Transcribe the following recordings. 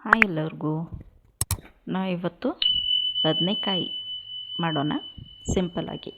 Hi ಎಲ್ಲರಿಗೂ. ಇವತ್ತು ಬದನೆಕಾಯಿ ಮಾಡೋಣ ಸಿಂಪಲ್ಲಾಗಿ.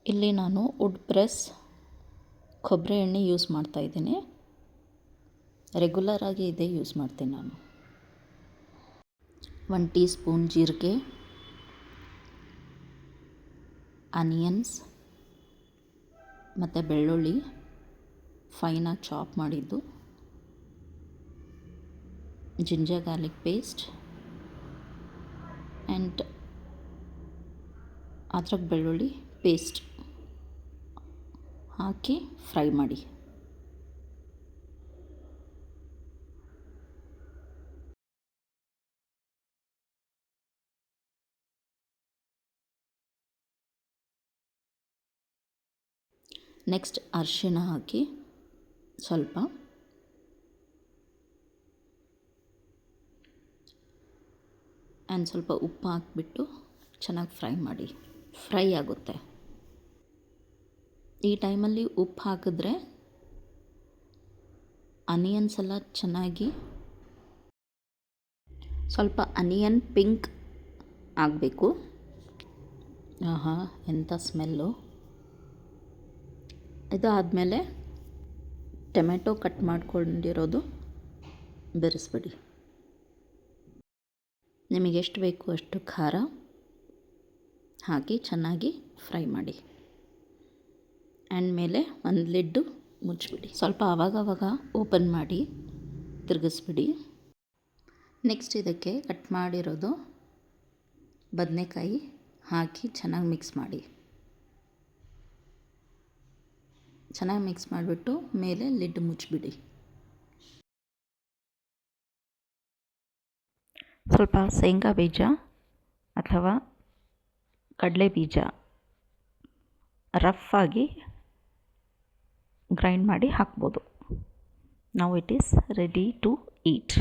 ಇಲ್ಲಿ ನಾನು ವುಡ್ ಪ್ರೆಸ್ ಕೊಬ್ಬರಿ ಎಣ್ಣೆ ಯೂಸ್ ಮಾಡ್ತಾಯಿದ್ದೀನಿ. ರೆಗ್ಯುಲರಾಗಿ ಇದೇ ಯೂಸ್ ಮಾಡ್ತೀನಿ ನಾನು. 1 ಟೀ ಸ್ಪೂನ್ ಜೀರಿಗೆ, ಆನಿಯನ್ಸ್ ಮತ್ತು ಬೆಳ್ಳುಳ್ಳಿ ಫೈನಾಗಿ ಚಾಪ್ ಮಾಡಿದ್ದು, ಜಿಂಜರ್ ಗಾರ್ಲಿಕ್ ಪೇಸ್ಟ್ ಆ್ಯಂಡ್ ಅದ್ರಕ್ ಬೆಳ್ಳುಳ್ಳಿ ಪೇಸ್ಟ್ ಹಾಕಿ ಫ್ರೈ ಮಾಡಿ. ನೆಕ್ಸ್ಟ್ ಅರಿಶಿಣ ಹಾಕಿ ಸ್ವಲ್ಪ, ಆ್ಯಂಡ್ ಸ್ವಲ್ಪ ಉಪ್ಪು ಹಾಕಿಬಿಟ್ಟು ಚೆನ್ನಾಗಿ ಫ್ರೈ ಮಾಡಿ. ಫ್ರೈ ಆಗುತ್ತೆ. ಈ ಟೈಮಲ್ಲಿ ಉಪ್ಪು ಹಾಕಿದ್ರೆ ಆನಿಯನ್ಸ್ ಎಲ್ಲ ಚೆನ್ನಾಗಿ ಸ್ವಲ್ಪ ಆನಿಯನ್ ಪಿಂಕ್ ಆಗಬೇಕು. ಆಹಾ, ಎಂಥ ಸ್ಮೆಲ್ಲು! ಇದು ಆದಮೇಲೆ ಟೊಮೆಟೊ ಕಟ್ ಮಾಡ್ಕೊಂಡಿರೋದು ಬೆರೆಸ್ಬಿಡಿ. ನಿಮಗೆ ಎಷ್ಟು ಬೇಕು ಅಷ್ಟು ಖಾರ ಹಾಕಿ ಚೆನ್ನಾಗಿ ಫ್ರೈ ಮಾಡಿ. ಆ್ಯಂಡ್ ಮೇಲೆ ಒಂದು ಲಿಡ್ಡು ಮುಚ್ಚಿಬಿಡಿ. ಸ್ವಲ್ಪ ಆವಾಗವಾಗ ಓಪನ್ ಮಾಡಿ ತಿರುಗಿಸ್ಬಿಡಿ. ನೆಕ್ಸ್ಟ್ ಇದಕ್ಕೆ ಕಟ್ ಮಾಡಿರೋದು ಬದನೆಕಾಯಿ ಹಾಕಿ ಚೆನ್ನಾಗಿ ಮಿಕ್ಸ್ ಮಾಡಿ. ಚೆನ್ನಾಗಿ ಮಿಕ್ಸ್ ಮಾಡಿಬಿಟ್ಟು ಮೇಲೆ ಲಿಡ್ ಮುಚ್ಚಿಬಿಡಿ. ಸ್ವಲ್ಪ ಶೇಂಗಾ ಬೀಜ ಅಥವಾ ಕಡಲೆ ಬೀಜ ರಫ್ ಆಗಿ ಗ್ರೈಂಡ್ ಮಾಡಿ ಹಾಕ್ಬೋದು. Now it is ready to heat.